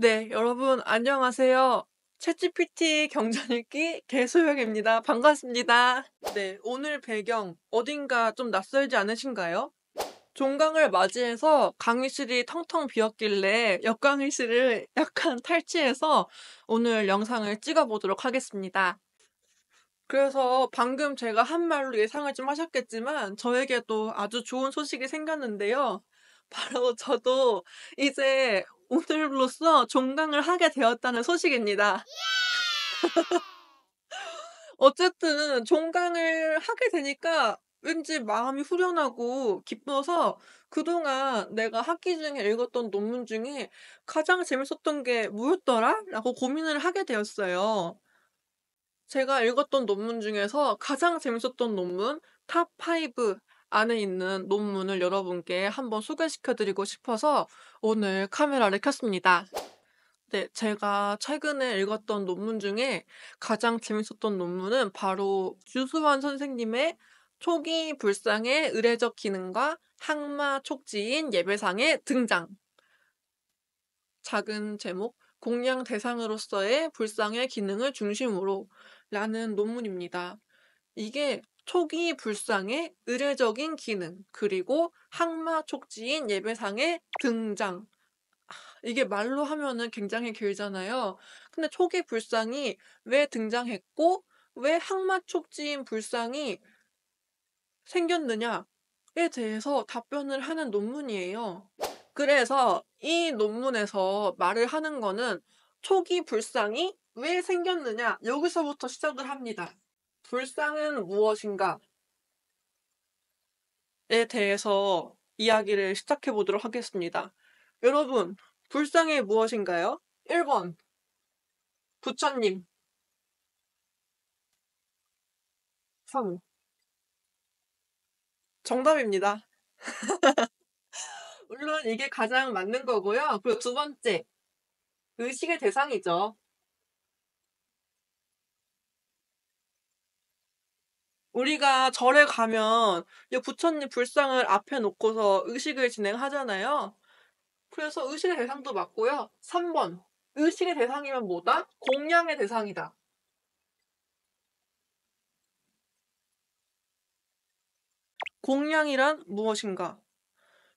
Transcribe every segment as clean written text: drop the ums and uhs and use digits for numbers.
네, 여러분 안녕하세요. 챗GPT 경전읽기 개소영입니다. 반갑습니다. 네, 오늘 배경 어딘가 좀 낯설지 않으신가요? 종강을 맞이해서 강의실이 텅텅 비었길래 옆강의실을 약간 탈취해서 오늘 영상을 찍어보도록 하겠습니다. 그래서 방금 제가 한 말로 예상을 좀 하셨겠지만 저에게도 아주 좋은 소식이 생겼는데요. 바로 저도 이제 오늘로써 종강을 하게 되었다는 소식입니다. 어쨌든 종강을 하게 되니까 왠지 마음이 후련하고 기뻐서 그동안 내가 학기 중에 읽었던 논문 중에 '가장 재밌었던 게 뭐였더라?' 라고 고민을 하게 되었어요. 제가 읽었던 논문 중에서 가장 재밌었던 논문 탑 5 안에 있는 논문을 여러분께 한번 소개시켜 드리고 싶어서 오늘 카메라를 켰습니다. 네, 제가 최근에 읽었던 논문 중에 가장 재밌었던 논문은 바로 주수환 선생님의 초기 불상의 의례적 기능과 항마 촉지인 예배상의 등장. 작은 제목, 공양 대상으로서의 불상의 기능을 중심으로 라는 논문입니다. 이게 초기 불상의 의례적인 기능, 그리고 항마 촉지인 예배상의 등장. 이게 말로 하면은 굉장히 길잖아요. 근데 초기 불상이 왜 등장했고, 왜 항마 촉지인 불상이 생겼느냐에 대해서 답변을 하는 논문이에요. 그래서 이 논문에서 말을 하는 거는 초기 불상이 왜 생겼느냐, 여기서부터 시작을 합니다. 불상은 무엇인가에 대해서 이야기를 시작해 보도록 하겠습니다. 여러분, 불상이 무엇인가요? 1번, 부처님. 3. 정답입니다. 물론 이게 가장 맞는 거고요. 그리고 두 번째, 의식의 대상이죠. 우리가 절에 가면 이 부처님 불상을 앞에 놓고서 의식을 진행하잖아요. 그래서 의식의 대상도 맞고요. 3번, 의식의 대상이면 뭐다? 공양의 대상이다. 공양이란 무엇인가?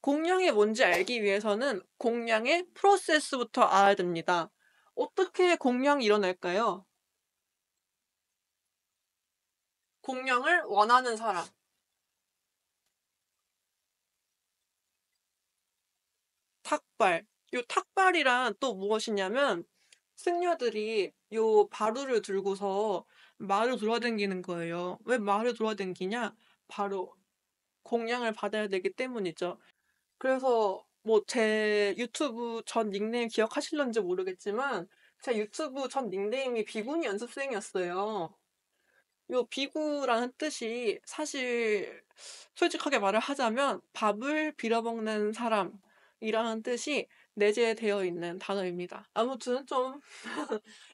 공양이 뭔지 알기 위해서는 공양의 프로세스부터 알아야 됩니다. 어떻게 공양이 일어날까요? 공양을 원하는 사람. 탁발. 요 탁발이란 또 무엇이냐면 승려들이 요 바루를 들고서 마을 돌아다니는 거예요. 왜 마을을 돌아다니냐? 바로 공양을 받아야 되기 때문이죠. 그래서 뭐 제 유튜브 전 닉네임 기억하실런지 모르겠지만 제 유튜브 전 닉네임이 비구니 연습생이었어요. 요 비구라는 뜻이 사실 솔직하게 말을 하자면 밥을 빌어먹는 사람이라는 뜻이 내재되어 있는 단어입니다. 아무튼 좀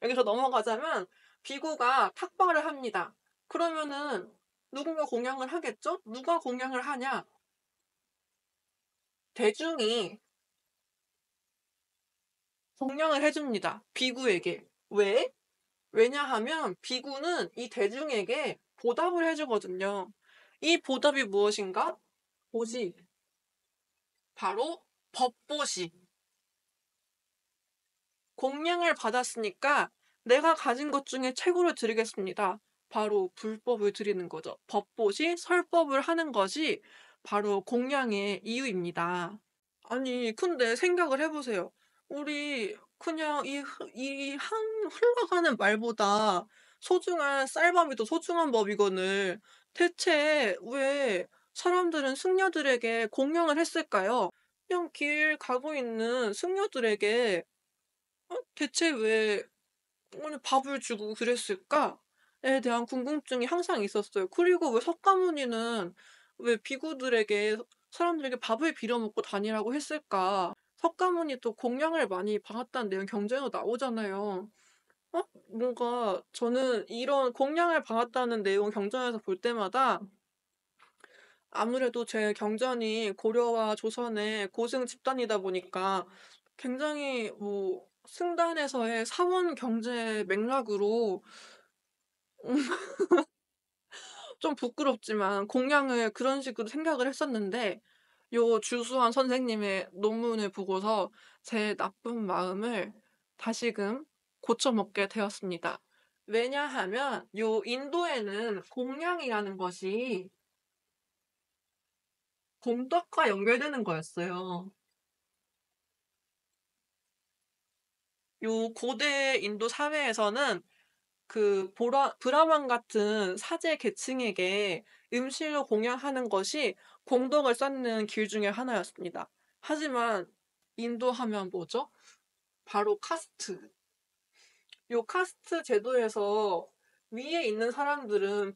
여기서 넘어가자면 비구가 탁발을 합니다. 그러면은 누군가 공양을 하겠죠? 누가 공양을 하냐? 대중이 공양을 해줍니다. 비구에게. 왜? 왜냐하면 비구는 이 대중에게 보답을 해주거든요. 이 보답이 무엇인가? 보시. 바로 법보시. 공양을 받았으니까 내가 가진 것 중에 최고를 드리겠습니다. 바로 불법을 드리는 거죠. 법보시, 설법을 하는 것이 바로 공양의 이유입니다. 아니, 근데 생각을 해보세요. 우리 그냥 흘러가는 말보다 소중한 쌀밥이 더 소중한 법이거늘 대체 왜 사람들은 승려들에게 공양을 했을까요? 그냥 길 가고 있는 승려들에게 대체 왜 오늘 밥을 주고 그랬을까?에 대한 궁금증이 항상 있었어요. 그리고 왜 석가모니는 왜 비구들에게 사람들에게 밥을 빌어 먹고 다니라고 했을까? 석가모니도 공양을 많이 받았다는 내용 경전에도 나오잖아요. 뭔가 저는 이런 공양을 받았다는 내용 경전에서 볼 때마다 아무래도 제 경전이 고려와 조선의 고승 집단이다 보니까 굉장히 뭐 승단에서의 사원 경제 맥락으로 좀 부끄럽지만 공양을 그런 식으로 생각을 했었는데 요 주수환 선생님의 논문을 보고서 제 나쁜 마음을 다시금 고쳐 먹게 되었습니다. 왜냐하면 요 인도에는 공양이라는 것이 공덕과 연결되는 거였어요. 요 고대 인도 사회에서는 그 브라만 같은 사제 계층에게 음식을 공양하는 것이 공덕을 쌓는 길 중에 하나였습니다. 하지만 인도 하면 뭐죠? 바로 카스트. 요 카스트 제도에서 위에 있는 사람들은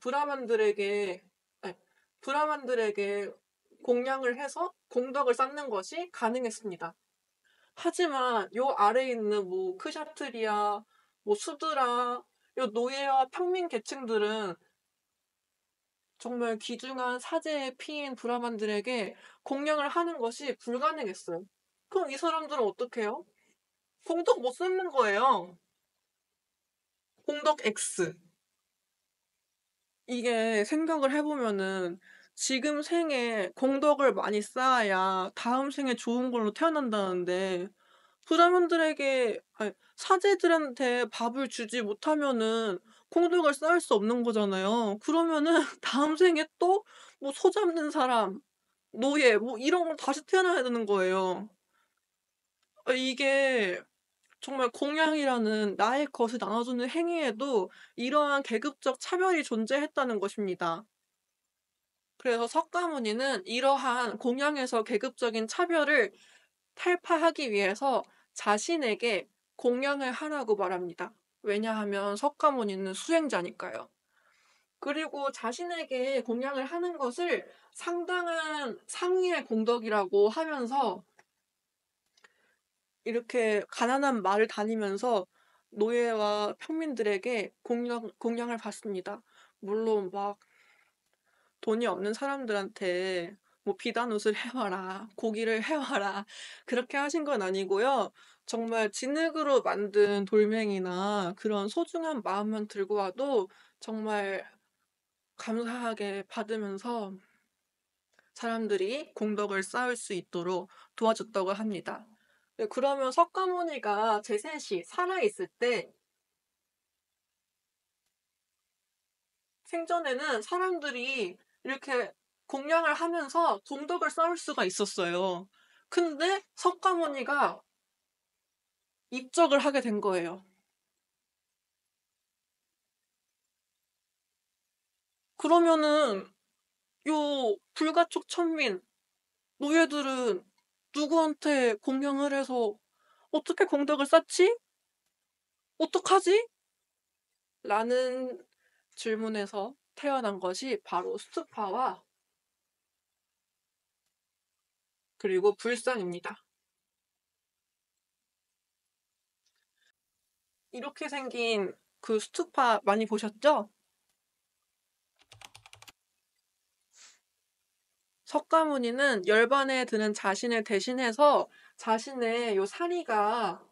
아니, 브라만들에게 공양을 해서 공덕을 쌓는 것이 가능했습니다. 하지만 요 아래에 있는 뭐 크샤트리아, 뭐 수드라, 요 노예와 평민 계층들은 정말 귀중한 사제의 피인 브라만들에게 공양을 하는 것이 불가능했어요. 그럼 이 사람들은 어떡해요? 공덕 못 쌓는 거예요. 공덕 X. 이게 생각을 해보면은 지금 생에 공덕을 많이 쌓아야 다음 생에 좋은 걸로 태어난다는데 브라만들에게 아니 사제들한테 밥을 주지 못하면은 공덕을 쌓을 수 없는 거잖아요. 그러면은 다음 생에 또 뭐 소 잡는 사람, 노예 뭐 이런 걸 다시 태어나야 되는 거예요. 이게 정말 공양이라는 나의 것을 나눠주는 행위에도 이러한 계급적 차별이 존재했다는 것입니다. 그래서 석가모니는 이러한 공양에서 계급적인 차별을 탈파하기 위해서 자신에게 공양을 하라고 말합니다. 왜냐하면 석가모니는 수행자니까요. 그리고 자신에게 공양을 하는 것을 상당한 상위의 공덕이라고 하면서 이렇게 가난한 마을 다니면서 노예와 평민들에게 공양을 받습니다. 물론 막 돈이 없는 사람들한테 뭐 비단옷을 해와라, 고기를 해와라 그렇게 하신 건 아니고요. 정말 진흙으로 만든 돌멩이나 그런 소중한 마음만 들고 와도 정말 감사하게 받으면서 사람들이 공덕을 쌓을 수 있도록 도와줬다고 합니다. 네, 그러면 석가모니가 제셋이 살아있을 때 생전에는 사람들이 이렇게 공양을 하면서 공덕을 쌓을 수가 있었어요. 근데 석가모니가 입적을 하게 된 거예요. 그러면은 요 불가촉 천민 노예들은 누구한테 공양을 해서 어떻게 공덕을 쌓지? 어떡하지? 라는 질문에서 태어난 것이 바로 스투파와 그리고 불상입니다. 이렇게 생긴 그 스투파 많이 보셨죠? 석가모니는 열반에 드는 자신을 대신해서 자신의 요 사리가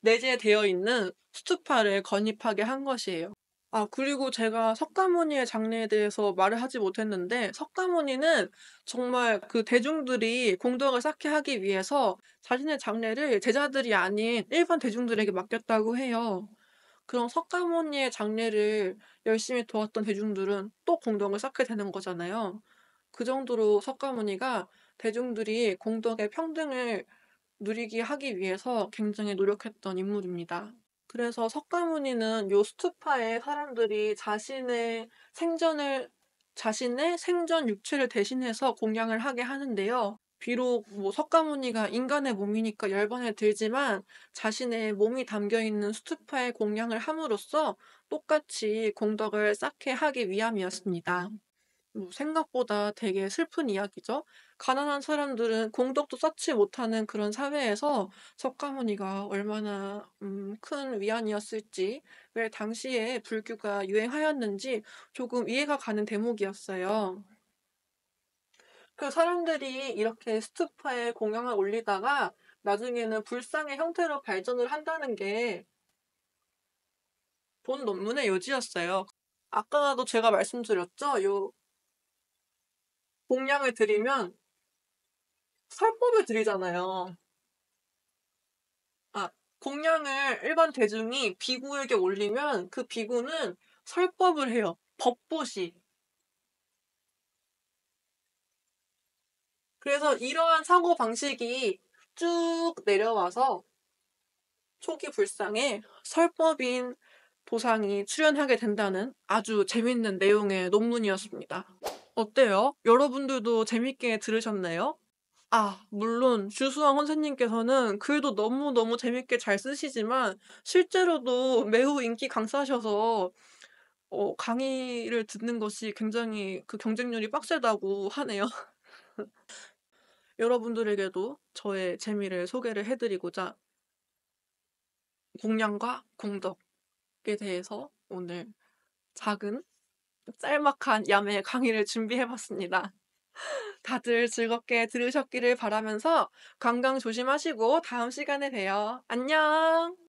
내재되어 있는 스투파를 건립하게 한 것이에요. 아, 그리고 제가 석가모니의 장래에 대해서 말을 하지 못했는데, 석가모니는 정말 그 대중들이 공덕을 쌓게 하기 위해서 자신의 장래를 제자들이 아닌 일반 대중들에게 맡겼다고 해요. 그럼 석가모니의 장래를 열심히 도왔던 대중들은 또 공덕을 쌓게 되는 거잖아요. 그 정도로 석가모니가 대중들이 공덕의 평등을 누리게 하기 위해서 굉장히 노력했던 인물입니다. 그래서 석가모니는 요 스투파에 사람들이 자신의 생전 육체를 대신해서 공양을 하게 하는데요. 비록 뭐 석가모니가 인간의 몸이니까 열반에 들지만 자신의 몸이 담겨 있는 스투파에 공양을 함으로써 똑같이 공덕을 쌓게 하기 위함이었습니다. 뭐 생각보다 되게 슬픈 이야기죠. 가난한 사람들은 공덕도 쌓지 못하는 그런 사회에서 석가모니가 얼마나 큰 위안이었을지, 왜 당시에 불교가 유행하였는지 조금 이해가 가는 대목이었어요. 그 사람들이 이렇게 스투파에 공양을 올리다가 나중에는 불상의 형태로 발전을 한다는 게 본 논문의 요지였어요. 아까도 제가 말씀드렸죠? 요 공양을 드리면 설법을 드리잖아요. 아, 공양을 일반 대중이 비구에게 올리면 그 비구는 설법을 해요. 법보시. 그래서 이러한 사고방식이 쭉 내려와서 초기 불상에 설법인 도상이 출현하게 된다는 아주 재밌는 내용의 논문이었습니다. 어때요? 여러분들도 재밌게 들으셨나요? 아, 물론 주수왕 선생님께서는 글도 너무너무 재밌게 잘 쓰시지만 실제로도 매우 인기 강사셔서 강의를 듣는 것이 굉장히 그 경쟁률이 빡세다고 하네요. 여러분들에게도 저의 재미를 소개를 해 드리고자 공양과 공덕에 대해서 오늘 작은 짤막한 야매 강의를 준비해 봤습니다. 다들 즐겁게 들으셨기를 바라면서 건강 조심하시고 다음 시간에 봬요. 안녕.